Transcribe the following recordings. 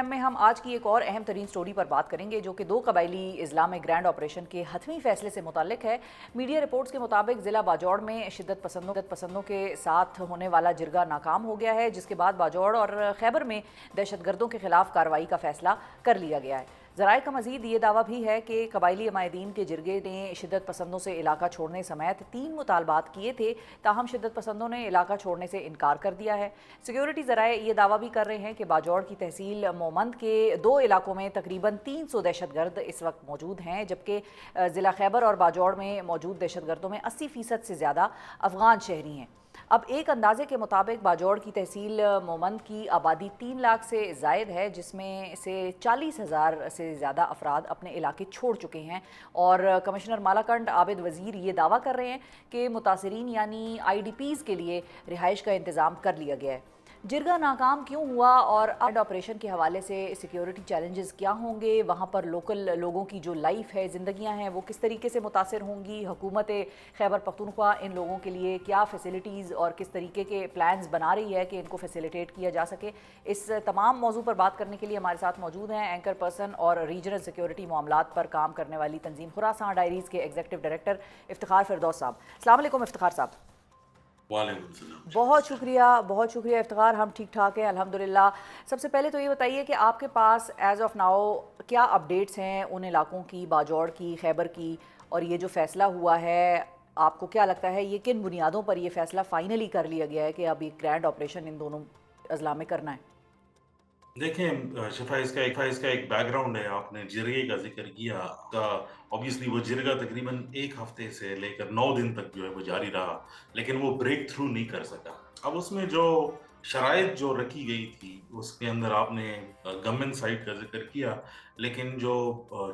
Programme में हम आज की एक और अहम तरीन स्टोरी पर बात करेंगे जो कि 2 कबायली इस्लाम में ग्रैंड ऑपरेशन के हतमी फैसले से मुताल्लिक है। मीडिया रिपोर्ट्स के मुताबिक ज़िला बाजौड़ में शिद्दत पसंदों के साथ होने वाला जिरगा नाकाम हो गया है, जिसके बाद बाजौड़ और खैबर में दहशतगर्दों के खिलाफ कार्रवाई का फैसला कर लिया गया है। ज़राए का मजीद ये दावा भी है कि कबायली अमायदीन के जिरगे ने शिद्दत पसंदों से इलाका छोड़ने समेत 3 मुतालबात किए थे, ताहम शिद्दत पसंदों ने इलाका छोड़ने से इनकार कर दिया है। सिक्योरिटी ज़राए ये दावा भी कर रहे हैं कि बाजौड़ की तहसील मोमंद के 2 इलाकों में तकरीबन 300 दहशतगर्द इस वक्त मौजूद हैं, जबकि ज़िला खैबर और बाजौड़ में मौजूद दहशतगर्दों में 80% से ज़्यादा अफगान शहरी हैं। अब एक अंदाजे के मुताबिक बाजौड़ की तहसील मोमंद की आबादी 3 लाख से ज़ायद है, जिसमें से 40,000 से ज़्यादा अफराद अपने इलाके छोड़ चुके हैं। और कमिश्नर मालाकंड आबिद वज़ीर ये दावा कर रहे हैं कि मुतासरीन यानी IDPs के लिए रिहाइश का इंतज़ाम कर लिया गया है। जिरगा नाकाम क्यों हुआ और अब ऑपरेशन के हवाले से सिक्योरिटी चैलेंजेस क्या होंगे, वहाँ पर लोकल लोगों की जो लाइफ है, ज़िंदगियाँ हैं, वो किस तरीके से मुतासर होंगी, हुकूमत खैबर पख्तूनख्वा इन लोगों के लिए क्या फ़ैसिलिटीज़ और किस तरीके के प्लान्स बना रही है कि इनको फैसिलिटेट किया जा सके, इस तमाम मौजू पर बात करने के लिए हमारे साथ मौजूद हैं एंकर पर्सन और रीजनल सिक्योरिटी मामलात पर काम करने वाली तंजीम खुरासान डायरीज़ के एग्जीक्यूटिव डायरेक्टर इफ्तिखार फिरदौस साहब। अस्सलाम वालेकुम इफ्तिखार साहब। बहुत शुक्रिया इफ्तिखार, हम ठीक ठाक हैं अल्हम्दुलिल्लाह। सबसे पहले तो ये बताइए कि आपके पास एज़ ऑफ नाउ क्या अपडेट्स हैं उन इलाकों की, बाजौड़ की, खैबर की, और ये जो फ़ैसला हुआ है आपको क्या लगता है ये किन बुनियादों पर ये फ़ैसला फ़ाइनली कर लिया गया है कि अब ये ग्रैंड ऑपरेशन इन दोनों अज़ला में करना है? देखें शिफा, इसका एक बैकग्राउंड है। आपने जिरगे का ज़िक्र किया। ऑब्वियसली वो जिरगा तकरीबन 1 हफ्ते से लेकर 9 दिन तक जो है वो जारी रहा, लेकिन वो ब्रेक थ्रू नहीं कर सका। अब उसमें जो शराइत जो रखी गई थी, उसके अंदर आपने गवर्नमेंट साइड का ज़िक्र किया, लेकिन जो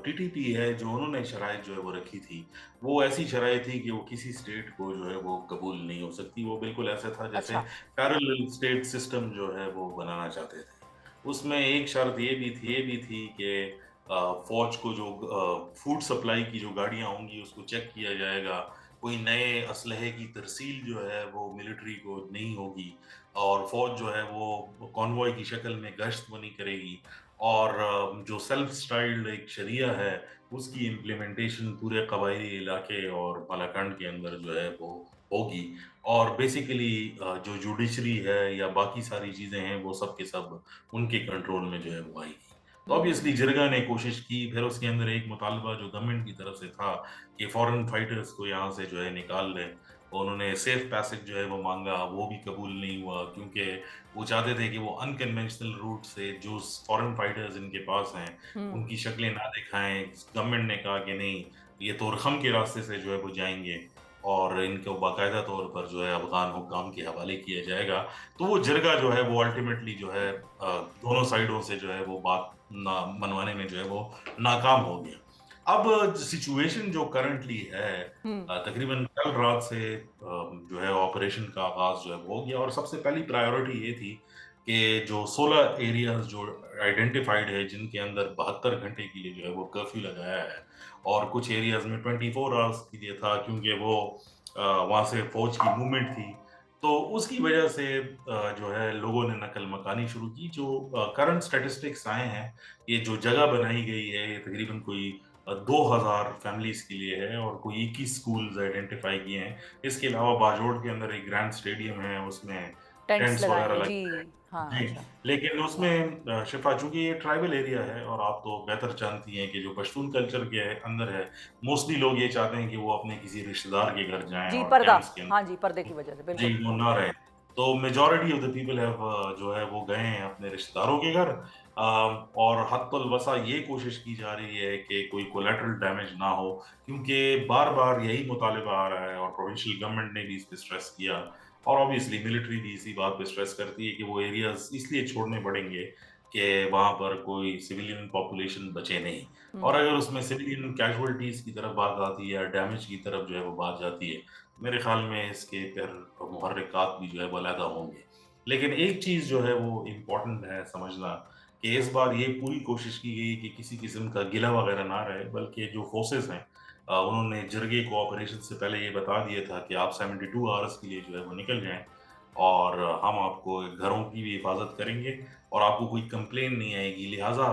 टीटीपी है, जो उन्होंने शराइत जो है वो रखी थी, वो ऐसी शराइत थी कि वो किसी स्टेट को जो है वो कबूल नहीं हो सकती। वो बिल्कुल ऐसा था जैसे अच्छा। पैरेलल स्टेट सिस्टम जो है वो बनाना चाहते थे। उसमें एक शर्त ये भी थी कि फ़ौज को जो फूड सप्लाई की जो गाड़ियाँ होंगी उसको चेक किया जाएगा। कोई नए असलहे की तरसील जो है वो मिलिट्री को नहीं होगी, और फ़ौज जो है वो कॉन्वॉय की शक्ल में गश्त वो नहीं करेगी, और जो सेल्फ स्टाइल्ड एक शरिया है उसकी इम्प्लीमेंटेशन पूरे कबायली इलाके और बालाकंड के अंदर जो है वो होगी। और बेसिकली जो जुडिशरी है या बाकी सारी चीज़ें हैं वो सब के सब उनके कंट्रोल में जो है वो आएगी। तो ऑब्वियसली जिरगा ने कोशिश की, फिर उसके अंदर एक मुतालबा जो गवर्नमेंट की तरफ से था कि फॉरेन फाइटर्स को यहाँ से जो है निकाल लें। उन्होंने सेफ पैसेज जो है वो माँगा, वो भी कबूल नहीं हुआ, क्योंकि वो चाहते थे कि वो अनकन्वेंशनल रूट से जो फॉरेन फाइटर्स इनके पास हैं, हुँ। उनकी शक्लें ना दिखाएँ। गवर्नमेंट ने कहा कि नहीं, ये तोरखम के रास्ते से जो है वो जाएँगे और इनको बाकायदा तौर पर जो है अफ़गान हुक्काम के हवाले किया जाएगा। तो वो जिरगा जो है वो अल्टीमेटली जो है दोनों साइडों से जो है वो बात ना मनवाने में जो है वो नाकाम हो गया। अब सिचुएशन जो करंटली है, हुँ। तकरीबन कल रात से जो है ऑपरेशन का आगाज़ जो है वो हो गया, और सबसे पहली प्रायोरिटी ये थी कि जो 16 एरियाज़ जो आइडेंटिफाइड है, जिनके अंदर 72 घंटे के लिए जो है वो कर्फ्यू लगाया है, और कुछ एरियाज़ में 24 आवर्स के लिए था, क्योंकि वो वहाँ से फ़ौज की मूवमेंट थी। तो उसकी वजह से जो है लोगों ने नकल मकानी शुरू की। जो करंट स्टैटिस्टिक्स आए हैं, ये जो जगह बनाई गई है, ये तकरीबन कोई 2000 फैमिलीज़ के लिए है, और कोई 21 स्कूल्स आइडेंटिफ़ाई किए हैं। इसके अलावा बाजोड़ के अंदर एक ग्रैंड स्टेडियम है, उसमें टेंट्स टेंट्स लगाए वगैरह हैं जी। लगे हैं। हाँ, जी, अच्छा। लेकिन उसमें शिफ़ा, चूँकि ये ट्राइबल एरिया है और आप तो बेहतर जानती हैं कि जो पश्तून कल्चर के अंदर है, मोस्टली लोग ये चाहते हैं कि वो अपने किसी रिश्तेदार के घर जाएँ जी, और पर्दा। कैंप्स के हाँ जी, पर्दे अंदर की वजह से, जी, बिल्कुल। वो ना रहें। तो majority of the people have जो है वो गए हैं अपने रिश्तेदारों के घर, और हत्तुल वसा ये कोशिश की जा रही है कि कोई कोलैटरल डैमेज ना हो, क्योंकि बार-बार यही मुतालिबा आ रहा है, और प्रोविंशियल गवर्नमेंट ने भी इस पे स्ट्रेस किया, और ऑब्वियसली मिलिट्री भी इसी बात पे स्ट्रेस करती है कि वो एरियाज़ इसलिए छोड़ने पड़ेंगे कि वहाँ पर कोई सिविलियन पॉपुलेशन बचे नहीं। और हुँ। अगर उसमें सिविलियन कैजुअल्टीज़ की तरफ बात आती है या डैमेज की तरफ जो है वो बात जाती है, मेरे ख़्याल में इसके फिर मुहर्रिकात भी जो है वो अलहदा होंगे। लेकिन एक चीज़ जो है वो इम्पोर्टेंट है समझना, कि इस बार ये पूरी कोशिश की गई कि किसी किस्म का गिला वगैरह ना रहे, बल्कि जो फ़ोर्सेस हैं, उन्होंने जिरगे को ऑपरेशन से पहले ये बता दिया था कि आप 72 आवर्स के लिए जो है वो निकल जाएँ, और हम आपको घरों की भी हिफाज़त करेंगे, और आपको कोई कंप्लेन नहीं आएगी। लिहाजा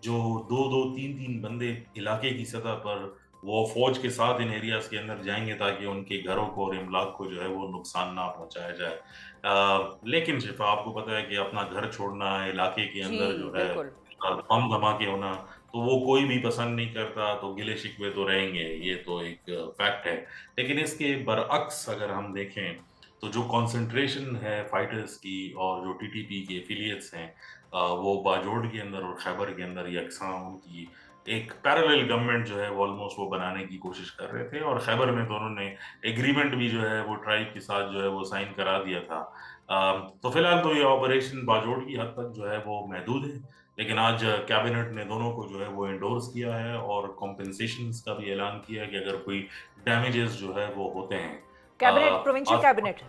जो 2-2 3-3 बंदे इलाके की सतह पर वो फौज के साथ इन एरियाज के अंदर जाएंगे ताकि उनके घरों को और इमलाक को जो है वो नुकसान ना पहुंचाया जाए। लेकिन शिफा, आपको पता है कि अपना घर छोड़ना, इलाके के जी, अंदर जो है बिल्कुल। बम धमाके होना, तो वो कोई भी पसंद नहीं करता, तो गिले शिकवे तो रहेंगे, ये तो एक फैक्ट है। लेकिन इसके बरअक्स अगर हम देखें, तो जो कंसंट्रेशन है फाइटर्स की और जो टीटीपी के एफिलिएट्स हैं, वो बाजोड़ के अंदर और खैबर के अंदर यकसां उनकी एक पैरेलल गवर्नमेंट जो है वो ऑलमोस्ट वो बनाने की कोशिश कर रहे थे, और खैबर में तो उन्होंने एग्रीमेंट भी जो है वो ट्राइब के साथ जो है वो साइन करा दिया था। तो फिलहाल तो ये ऑपरेशन बाजोड़ की हद तक जो है वो महदूद है, लेकिन आज कैबिनेट ने दोनों को जो है वो एंडोर्स किया है और कॉम्पेंसेशंस का भी ऐलान किया है कि अगर कोई डैमेजेस जो है वो होते हैं। कैबिनेट, प्रोविंशियल आज कैबिनेट।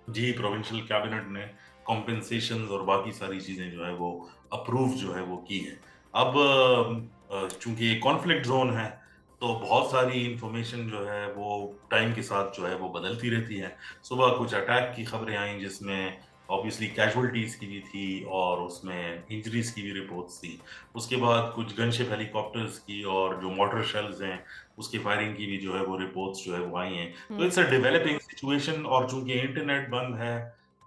जी, प्रोविंशियल कैबिनेट ने कॉम्पेंसेशंस और बाकी सारी चीज़ें जो है वो अप्रूव जो है वो की हैं। अब चूँकि ये कॉन्फ्लिक्ट ज़ोन है, तो बहुत सारी इन्फॉर्मेशन जो है वो टाइम के साथ जो है वो बदलती रहती है। सुबह कुछ अटैक की खबरें आईं जिसमें ऑब्वियसली कैजुअल्टीज़ की भी थी और उसमें इंजरीज़ की भी रिपोर्ट्स थी। उसके बाद कुछ गनशिप हेलीकॉप्टर्स की और जो मॉर्टर शेल्स हैं, उसकी फायरिंग की भी जो है वो रिपोर्ट्स जो है वो आई हैं। तो हुँ। इट्स अ डेवलपिंग सिचुएशन, और चूंकि इंटरनेट बंद है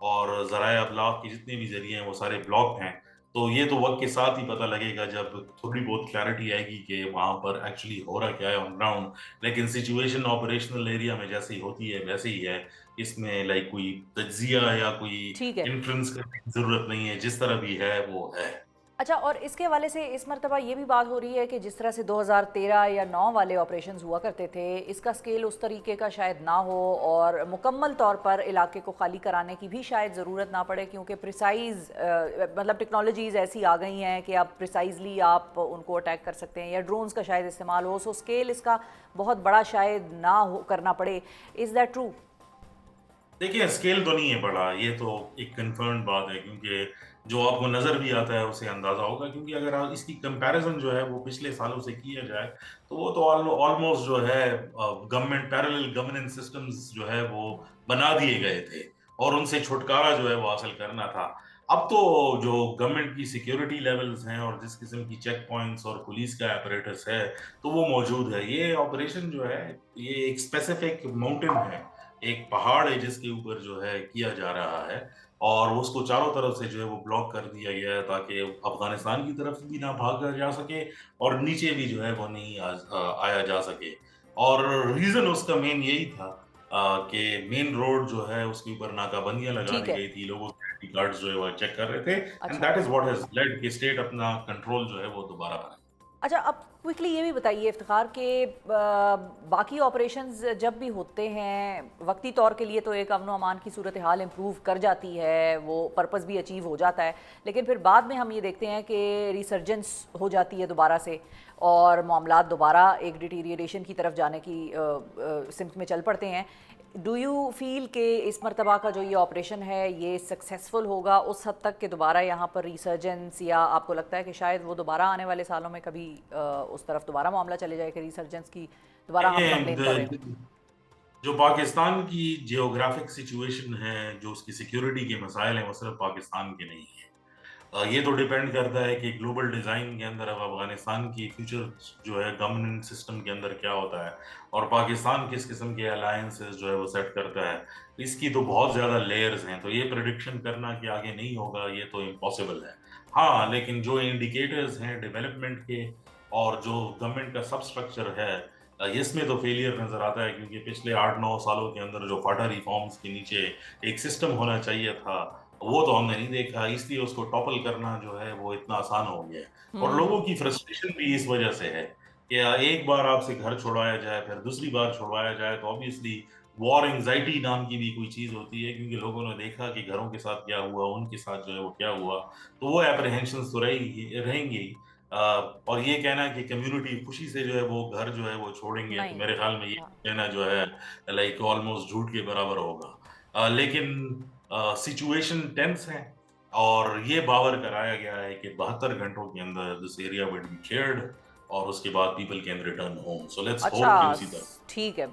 और ज़राए अबलाग के जितने भी ज़रिए हैं वो सारे ब्लॉक हैं, तो ये तो वक्त के साथ ही पता लगेगा जब थोड़ी बहुत क्लैरिटी आएगी कि वहाँ पर एक्चुअली हो रहा क्या है ऑन ग्राउंड। लेकिन सिचुएशन ऑपरेशनल एरिया में जैसे ही होती है वैसे ही है। इसमें लाइक कोई तज्जिया या कोई ठीक है। इन्फ्लुएंस करने की ज़रूरत नहीं है, जिस तरह भी है वो है। अच्छा, और इसके हवाले से इस मर्तबा ये भी बात हो रही है कि जिस तरह से 2013 या 9 वाले ऑपरेशंस हुआ करते थे, इसका स्केल उस तरीके का शायद ना हो और मुकम्मल तौर पर इलाके को खाली कराने की भी शायद ज़रूरत ना पड़े, क्योंकि प्रिसाइज मतलब टेक्नोलॉजीज़ ऐसी आ गई हैं कि आप प्रिसाइजली आप उनको अटैक कर सकते हैं या ड्रोन्स का शायद इस्तेमाल हो, सो स्केल इसका बहुत बड़ा शायद ना हो करना पड़े। Is that true? देखिए, स्केल तो नहीं है बड़ा, ये तो एक कन्फर्म्ड बात है, क्योंकि जो आपको नज़र भी आता है उसे अंदाज़ा होगा, क्योंकि अगर आप इसकी कंपैरिज़न जो है वो पिछले सालों से किया जाए, तो वो तो ऑलमोस्ट जो है गवर्नमेंट पैरेलल गवर्नेंस सिस्टम्स जो है वो बना दिए गए थे और उनसे छुटकारा जो है वो हासिल करना था। अब तो जो गवर्नमेंट की सिक्योरिटी लेवल्स हैं और जिस किस्म की चेक पॉइंट्स और पुलिस का apparatus है, तो वो मौजूद है। ये ऑपरेशन जो है, ये एक स्पेसिफिक माउंटेन है, एक पहाड़ है जिसके ऊपर जो है किया जा रहा है, और उसको चारों तरफ से जो है वो ब्लॉक कर दिया गया है ताकि अफगानिस्तान की तरफ भी ना भागा जा सके और नीचे भी जो है वो नहीं आया जा सके। और रीजन उसका मेन यही था कि मेन रोड जो है उसके ऊपर नाकाबंदियां लगा ठीक दी है। गई थी, लोगों के आईडी कार्ड्स जो है वो चेक कर रहे थे, एंड अच्छा। That is what has lead कि स्टेट अपना कंट्रोल जो है वो दोबारा बनाए। अच्छा, अब क्विकली ये भी बताइए इफ्तिखार के बाकी ऑपरेशंस जब भी होते हैं वक्ती तौर के लिए तो एक अमन अमान की सूरत हाल इम्प्रूव कर जाती है, वो पर्पस भी अचीव हो जाता है, लेकिन फिर बाद में हम ये देखते हैं कि रिसर्जेंस हो जाती है दोबारा से और मामलात दोबारा एक डिटीरियरेशन की तरफ जाने की सिमत में चल पड़ते हैं। डू यू फील कि इस मर्तबा का जो ये ऑपरेशन है ये सक्सेसफुल होगा उस हद तक कि दोबारा यहाँ पर रिसर्जेंस, या आपको लगता है कि शायद वो दोबारा आने वाले सालों में कभी उस तरफ दोबारा मामला चले जाए कि रिसर्जेंस की दोबारा हम कंप्लेन कर रहे हों? देखिए, जो पाकिस्तान की जियोग्राफिक सिचुएशन है, जो उसकी सिक्योरिटी के मसाइल हैं, वो सिर्फ पाकिस्तान के नहीं हैं। ये तो डिपेंड करता है कि ग्लोबल डिज़ाइन के अंदर अब अफ़गानिस्तान की फ्यूचर जो है गवर्नेंस सिस्टम के अंदर क्या होता है और पाकिस्तान किस किस्म के अलायंसेस जो है वो सेट करता है। इसकी तो बहुत ज़्यादा लेयर्स हैं, तो ये प्रेडिक्शन करना कि आगे नहीं होगा, ये तो इम्पॉसिबल है। हाँ, लेकिन जो इंडिकेटर्स हैं डेवलपमेंट के और जो गवर्नमेंट का सब स्ट्रक्चर है, इसमें तो फेलियर नज़र आता है, क्योंकि पिछले 8-9 सालों के अंदर जो फाटा रिफॉर्म्स के नीचे एक सिस्टम होना चाहिए था, वो तो हमने नहीं देखा, इसलिए उसको टॉपल करना जो है वो इतना आसान हो गया है। और लोगों की फ्रस्ट्रेशन भी इस वजह से है कि एक बार आपसे घर छुड़वाया जाए, फिर दूसरी बार छुड़वाया जाए, तो ऑब्वियसली वॉर एंग्जायटी नाम की भी कोई चीज़ होती है, क्योंकि लोगों ने देखा कि घरों के साथ क्या हुआ, उनके साथ जो है वो क्या हुआ, तो वो एप्रीहेंशंस तो रहेंगी ही। और ये कहना कि कम्युनिटी खुशी से जो है वो घर जो है वो छोड़ेंगे, तो नहीं। मेरे ख्याल में ये हाँ। कहना जो है लाइक ऑलमोस्ट झूठ के बराबर होगा। लेकिन सिचुएशन टेंस है और ये बावर कराया गया है कि 72 घंटों के अंदर this area will be cleared और उसके बाद people can return home, so let's अच्छा, होप कि उसी तरह। ठीक है।